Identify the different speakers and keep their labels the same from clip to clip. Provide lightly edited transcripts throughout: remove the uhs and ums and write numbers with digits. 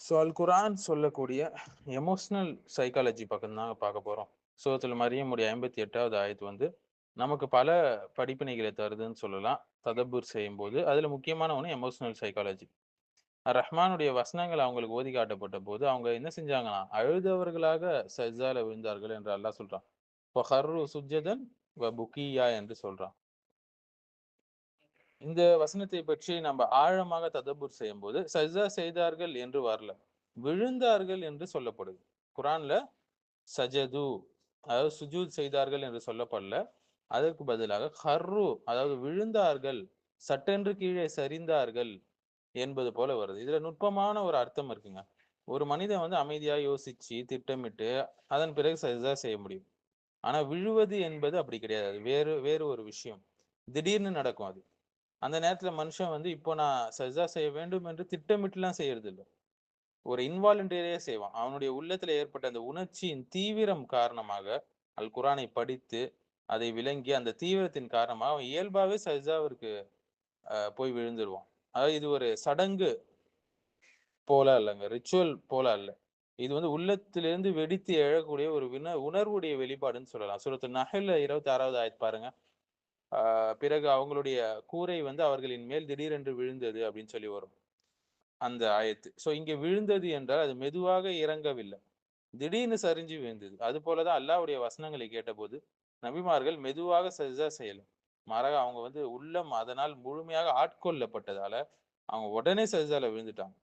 Speaker 1: So அல் குரான் சொல்லக்கூடிய emotional psychology பக்கம் தான் பார்க்க போகிறோம். சூரத்துல் மரியமுடைய 58வது ஆயத்து வந்து நமக்கு பல படிப்பினைகளை தருதுன்னு சொல்லலாம். ததப்புர் செய்யும்போது அதில் முக்கியமான ஒன்று எமோஷ்னல் சைக்காலஜி. ரஹ்மானுடைய வசனங்கள் அவங்களுக்கு ஓதி காட்டப்பட்ட போது அவங்க என்ன செஞ்சாங்கன்னா அழுதவர்களாக சஜ்ஜால விழுந்தார்கள் என்று அல்லாஹ் சொல்றான். சுஜ்ஜதன் வ புக்கியா என்று சொல்றான். இந்த வசனத்தை பற்றி நம்ம ஆழமாக ததப்புர் செய்யும்போது சஜ்ஜா செய்தார்கள் என்று வரல, விழுந்தார்கள் என்று சொல்லப்படுது. குரான்ல சஜது, அதாவது சுஜூத் செய்தார்கள் என்று சொல்லப்படல. அதற்கு பதிலாக ஹர்ரு, அதாவது விழுந்தார்கள், சட்டென்று கீழே சரிந்தார்கள் என்பது போல வருது. இதுல நுட்பமான ஒரு அர்த்தம் இருக்குங்க. ஒரு மனிதன் வந்து அமைதியா யோசிச்சு திட்டமிட்டு அதன் பிறகு சஜ்ஜா செய்ய முடியும். ஆனா விழுவது என்பது அப்படி கிடையாது. அது வேறு வேறு ஒரு விஷயம். திடீர்னு நடக்கும் அது. அந்த நேரத்துல மனுஷன் வந்து இப்போ நான் சஜ்ஜா செய்ய வேண்டும் என்று திட்டமிட்டுலாம் செய்யறது இல்லை. ஒரு இன்வாலண்டரியா செய்வான். அவனுடைய உள்ளத்துல ஏற்பட்ட அந்த உணர்ச்சியின் தீவிரம் காரணமாக அல் குரானை படித்து அதை விளங்கி அந்த தீவிரத்தின் காரணமாக அவன் இயல்பாவே சஜ்ஜாவிற்கு போய் விழுந்துருவான். அதாவது இது ஒரு சடங்கு போல அல்லங்க, ரிச்சுவல் போல அல்ல. இது வந்து உள்ளத்திலிருந்து வெடித்து எழக்கூடிய ஒரு உணர்வுடைய வெளிப்பாடுன்னு சொல்லலாம். சூரத்துல் நஹ்ல்ல 26வது ஆயத் பாருங்க. பிறகு அவங்களுடைய கூரை வந்து அவர்களின் மேல் திடீரென்று விழுந்தது அப்படின்னு சொல்லி வரும் அந்த ஆயத்து. ஸோ இங்க விழுந்தது என்றால் அது மெதுவாக இறங்கவில்லை, திடீர்னு சரிஞ்சு விழுந்தது. அது போலதான் அல்லாஹ்வுடைய வசனங்களை கேட்டபோது நபிமார்கள் மெதுவாக சஜ்ஜா செய்யல. மாறாக அவங்க வந்து உள்ளம் அதனால் முழுமையாக ஆட்கொள்ளப்பட்டதால அவங்க உடனே சஜ்ஜால விழுந்துட்டாங்க.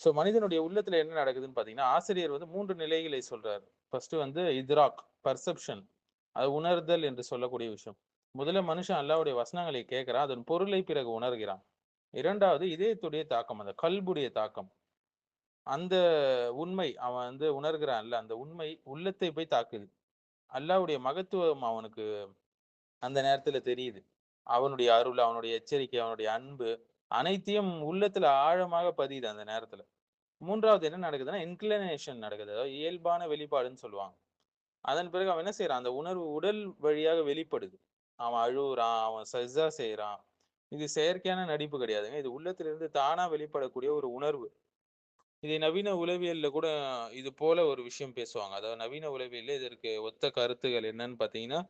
Speaker 1: ஸோ மனிதனுடைய உள்ளத்துல என்ன நடக்குதுன்னு பாத்தீங்கன்னா, ஆசிரியர் வந்து 3 நிலைகளை சொல்றாரு. ஃபர்ஸ்ட் வந்து இத்ராக், பர்செப்ஷன், அது உணர்தல் என்று சொல்லக்கூடிய விஷயம். முதல்ல மனுஷன் அல்லாஹ்வுடைய வசனங்களை கேட்கிறான், அதன் பொருளை பிறகு உணர்கிறான். இரண்டாவது இதயத்துடைய தாக்கம், அந்த கல்புடைய தாக்கம். அந்த உண்மை அவன் வந்து உணர்கிறான்ல, அந்த உண்மை உள்ளத்தை போய் தாக்குது. அல்லாஹ்வுடைய மகத்துவம் அவனுக்கு அந்த நேரத்துல தெரியுது. அவனுடைய அருள், அவனுடைய எச்சரிக்கை, அவனுடைய அன்பு அனைத்தையும் உள்ளத்துல ஆழமாக பதியுது அந்த நேரத்துல. 3வது என்ன நடக்குதுன்னா, இன்க்ளினேஷன் நடக்குது. அதாவது இயல்பான வெளிப்பாடுன்னு சொல்லுவாங்க. அதன் பிறகு அவன் என்ன செய்றான், அந்த உணர்வு உடல் வழியாக வெளிப்படுது. அவன் அழுவுறான், அவன் சஜ்ஜா செய்றான். இது செயற்கையான நடிப்பு கிடையாதுங்க. இது உள்ளத்திலிருந்து தானா வெளிப்படக்கூடிய ஒரு உணர்வு. இதை நவீன உளவியல்ல கூட இது போல ஒரு விஷயம் பேசுவாங்க. அதாவது நவீன உளவியல்ல இதற்கு ஒத்த கருத்துகள் என்னன்னு பார்த்தீங்கன்னா,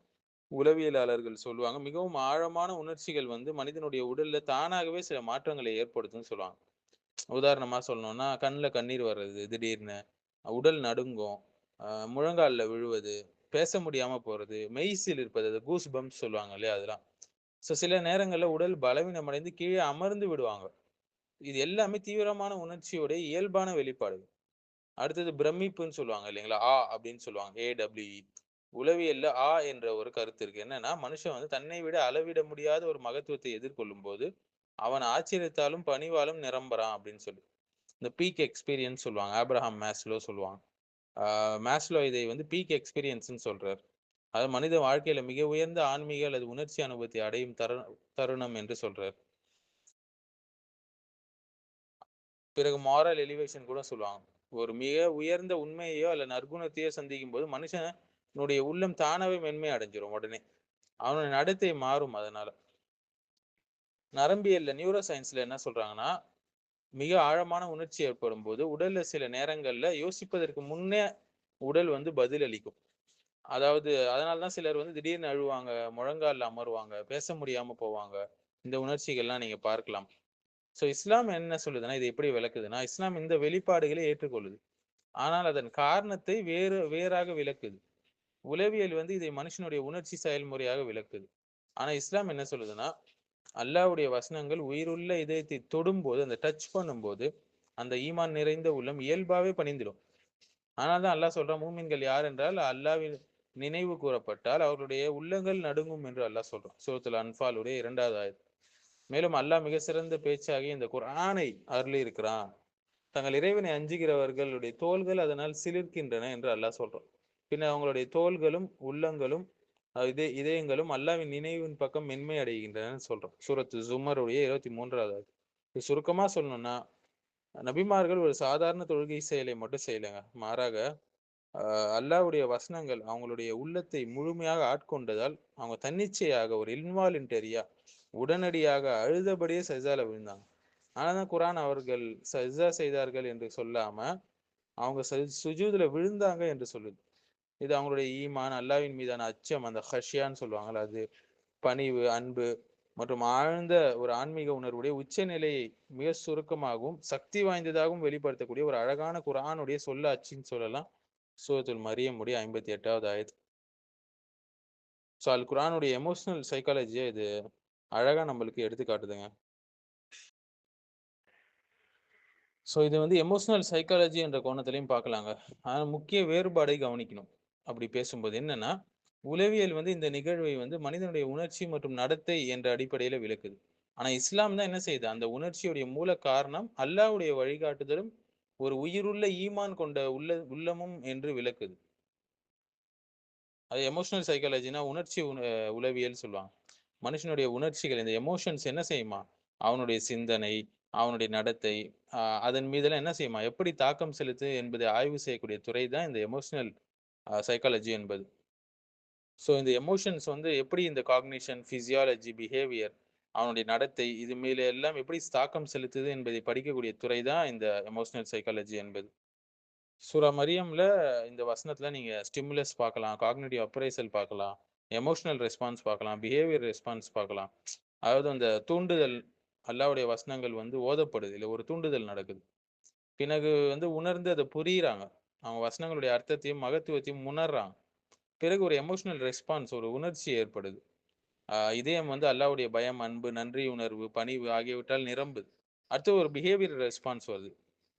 Speaker 1: உளவியலாளர்கள் சொல்லுவாங்க, மிகவும் ஆழமான உணர்ச்சிகள் வந்து மனிதனுடைய உடல்ல தானாகவே சில மாற்றங்களை ஏற்படுத்தும்னு சொல்லுவாங்க. உதாரணமா சொல்லணும்னா, கண்ல கண்ணீர் வர்றது திடீர்னு, உடல் நடுங்கும், முழங்கால்ல விழுவது, பேச முடியாம போறது, மெய்சில் இருப்பது, அது கூஸ் பம்ப்ஸ் சொல்லுவாங்க இல்லையா? அதெல்லாம். சில நேரங்கள்ல உடல் பலவீனமடைந்து கீழே அமர்ந்து விடுவாங்க. இது எல்லாமே தீவிரமான உணர்ச்சியோட இயல்பான வெளிப்பாடு. அடுத்தது பிரமிப்புன்னு சொல்லுவாங்க இல்லைங்களா? அப்படின்னு சொல்லுவாங்க. AWE. உளவியல்ல என்ற ஒரு கருத்து இருக்கு. என்னன்னா, மனுஷன் வந்து தன்னை விட அளவிட முடியாத ஒரு மகத்துவத்தை எதிர்கொள்ளும்போது, அவன் ஆச்சரியத்தாலும், பணிவாலும் நிரம்புறான் அப்படின்னு சொல்லி. இந்த பீக் எக்ஸ்பீரியன்ஸ் சொல்லுவாங்க. ஆப்ரஹாம் மேஸ்லோ சொல்லுவாங்க. மேஸ்லோ இதை வந்து பீக் எக்ஸ்பீரியன்ஸ்ன்னு சொல்றார். அது மனித வாழ்க்கையில மிக உயர்ந்த ஆன்மீக அல்லது உணர்ச்சி அனுபவத்தை அடையும் தருணம் என்று சொல்றார். பிறகு மாரல் எலிவேஷன் கூட சொல்லுவாங்க. ஒரு மிக உயர்ந்த உண்மையையோ அல்ல நற்குணத்தையோ சந்திக்கும் போது மனுஷனுடைய உள்ளம் தானாவே மென்மை அடைஞ்சிரும் உடனே. அவனுடைய நடத்தை மாறும் அதனால. நரம்பியல்ல நியூரோ சயின்ஸ்ல என்ன சொல்றாங்கன்னா, மிக ஆழமான உணர்ச்சி ஏற்படும் போது உடல்ல சில நேரங்கள்ல யோசிப்பதற்கு முன்னே உடல் வந்து பதில் அளிக்கும். அதாவது அதனால தான் சிலர் வந்து திடீர்னு அழுவாங்க, முழங்கால்ல அமருவாங்க, பேச முடியாம போவாங்க. இந்த உணர்ச்சிகள்லாம் நீங்க பார்க்கலாம். இஸ்லாம் என்ன சொல்லுதுன்னா, இதை எப்படி விளக்குதுன்னா, இஸ்லாம் இந்த வெளிப்பாடுகளை ஏற்றுக்கொள்ளுது. ஆனால் அதன் காரணத்தை வேறாக விளக்குது. உளவியல் வந்து இதை மனுஷனுடைய உணர்ச்சி செயல்முறையாக விளக்குது. ஆனா இஸ்லாம் என்ன சொல்லுதுன்னா, அல்லாஹ்வுடைய வசனங்கள் உயிருள்ள இதயத்தை தொடும்போது, அந்த டச் பண்ணும்போது, அந்த ஈமான் நிறைந்த உள்ளம் இயல்பாவே பணிந்திடும். ஆனால் தான் அல்லாஹ் சொல்றான், மூமின்கள் யார் என்றால் அல்லாஹ்வின் நினைவு கூறப்பட்டால் அவர்களுடைய உள்ளங்கள் நடுங்கும் என்று அல்லாஹ் சொல்றான். சூரத்துல் அன்ஃபாலுடைய 2வது ஆயத். மேலும் அல்லாஹ் மிக சிறந்த பேச்சாகி இந்த குர்ஆனை அருளி இருக்கிறான். தங்கள் இறைவனை அஞ்சுகிறவர்களுடைய தோள்கள் அதனால் சிலிர்க்கின்றன என்று அல்லாஹ் சொல்றான். பின்னர் அவங்களுடைய தோள்களும் உள்ளங்களும் இதயங்களும் அல்லாஹ்வின் நினைவின் பக்கம் மென்மை அடைகின்றன சொல்றோம். சூரத்து ஜுமருடைய 23வது. இது சுருக்கமா சொல்லணும்னா, நபிமார்கள் ஒரு சாதாரண தொழுகை செயலை மட்டும் செய்யலைங்க. மாறாக அல்லாஹ்வுடைய வசனங்கள் அவங்களுடைய உள்ளத்தை முழுமையாக ஆட்கொண்டதால் அவங்க தன்னிச்சையாக ஒரு இன்வாலண்டரியா உடனடியாக அழுதபடியே சஜ்ஜால விழுந்தாங்க. ஆனாதான் குரான் அவர்கள் சஜ்தா செய்தார்கள் என்று சொல்லாம அவங்க சுஜூதுல விழுந்தாங்க என்று சொல்லுது. இது அவங்களுடைய ஈமான், அல்லாவின் மீதான அச்சம், அந்த ஹஷ்யான்னு சொல்லுவாங்கல்ல, அது பணிவு, அன்பு மற்றும் ஆழ்ந்த ஒரு ஆன்மீக உணர்வுடைய உச்சநிலையை மிக சுருக்கமாகவும் சக்தி வாய்ந்ததாகவும் வெளிப்படுத்தக்கூடிய ஒரு அழகான குரானுடைய சொல்ல அச்சின்னு சொல்லலாம். சூரத்துல் மரியமுடைய 58வது ஆயத். ஸோ அல் குரானுடைய எமோஷனல் சைக்காலஜியை இது அழகா நம்மளுக்கு எடுத்து காட்டுதுங்க. ஸோ இது வந்து எமோஷனல் சைக்காலஜி என்ற கோணத்திலையும் பார்க்கலாங்க. ஆனால் முக்கிய வேறுபாடை கவனிக்கணும். அப்படி பேசும்போது என்னன்னா, உளவியல் வந்து இந்த நிகழ்வை வந்து மனிதனுடைய உணர்ச்சி மற்றும் நடத்தை என்ற அடிப்படையில விளக்குது. ஆனா இஸ்லாம் தான் என்ன செய்யுது, அந்த உணர்ச்சியுடைய மூல காரணம் அல்லாஹ்வுடைய வழிகாட்டுதலும் ஒரு உயிருள்ள ஈமான் கொண்ட உள்ளமும் என்று விளக்குது. அது எமோஷனல் சைக்காலஜினா உணர்ச்சி உளவியல் சொல்லுவாங்க. மனுஷனுடைய உணர்ச்சிகள், இந்த எமோஷன்ஸ் என்ன செய்யுமா, அவனுடைய சிந்தனை, அவனுடைய நடத்தை, அதன் மீதெல்லாம் என்ன செய்யுமா, எப்படி தாக்கம் செலுத்து என்பதை ஆய்வு செய்யக்கூடிய துறை தான் இந்த எமோஷனல் சைக்காலஜி என்பது. ஸோ இந்த எமோஷன்ஸ் வந்து எப்படி இந்த காக்னிஷன், பிசியாலஜி, பிஹேவியர், அவனுடைய நடத்தை, இது மேல எல்லாம் எப்படி தாக்கம் செலுத்துது என்பதை படிக்கக்கூடிய துறை தான் இந்த எமோஷனல் சைக்காலஜி என்பது. சூரா மரியம்ல இந்த வசனத்துல நீங்க ஸ்டிமுலஸ் பார்க்கலாம், காக்னிட்டிவ் அப்ரைசல் பார்க்கலாம், எமோஷனல் ரெஸ்பான்ஸ் பார்க்கலாம், பிஹேவியர் ரெஸ்பான்ஸ் பார்க்கலாம். அதாவது அந்த தூண்டுதல், அல்லாஹ்வுடைய வசனங்கள் வந்து ஓதப்படுது, இல்ல ஒரு தூண்டுதல் நடக்குது. பிறகு வந்து உணர்ந்து அதை புரியுறாங்க. அவங்க வசனங்களுடைய அர்த்தத்தையும் மகத்துவத்தையும் உணர்றாங்க. பிறகு ஒரு எமோஷனல் ரெஸ்பான்ஸ், ஒரு உணர்ச்சி ஏற்படுது. இதயம் வந்து அல்லாஹ்வுடைய பயம், அன்பு, நன்றி உணர்வு, பணிவு ஆகியவற்றால் நிரம்புது. அடுத்து ஒரு பிஹேவியர் ரெஸ்பான்ஸ் வருது.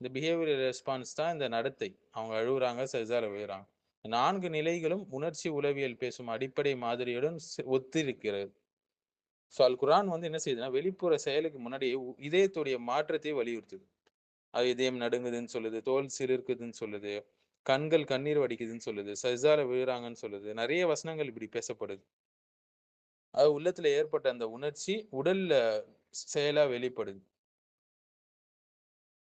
Speaker 1: இந்த பிஹேவியர் ரெஸ்பான்ஸ் தான் இந்த நடத்தை. அவங்க அழுவுறாங்க, சஜ்தால விழுறாங்க. 4 நிலைகளும் உணர்ச்சி உளவியல் பேசும் அடிப்படை மாதிரியுடன் ஒத்திருக்கிறது. ஸோ அல் குரான் வந்து என்ன செய்யுதுன்னா, வெளிப்புற செயலுக்கு முன்னாடி இதயத்துடைய மாற்றத்தை வலியுறுத்துது. அது இதயம் நடுங்குதுன்னு சொல்லுது, தோல் சிலிர்க்குதுன்னு சொல்லுது, கண்கள் கண்ணீர் வடிக்குதுன்னு சொல்லுது, சஜ்தால விழுறாங்கன்னு சொல்லுது. நிறைய வசனங்கள் இப்படி பேசப்படுது. அது உள்ளத்துல ஏற்பட்ட அந்த உணர்ச்சி உடல்ல செயலா வெளிப்படுது.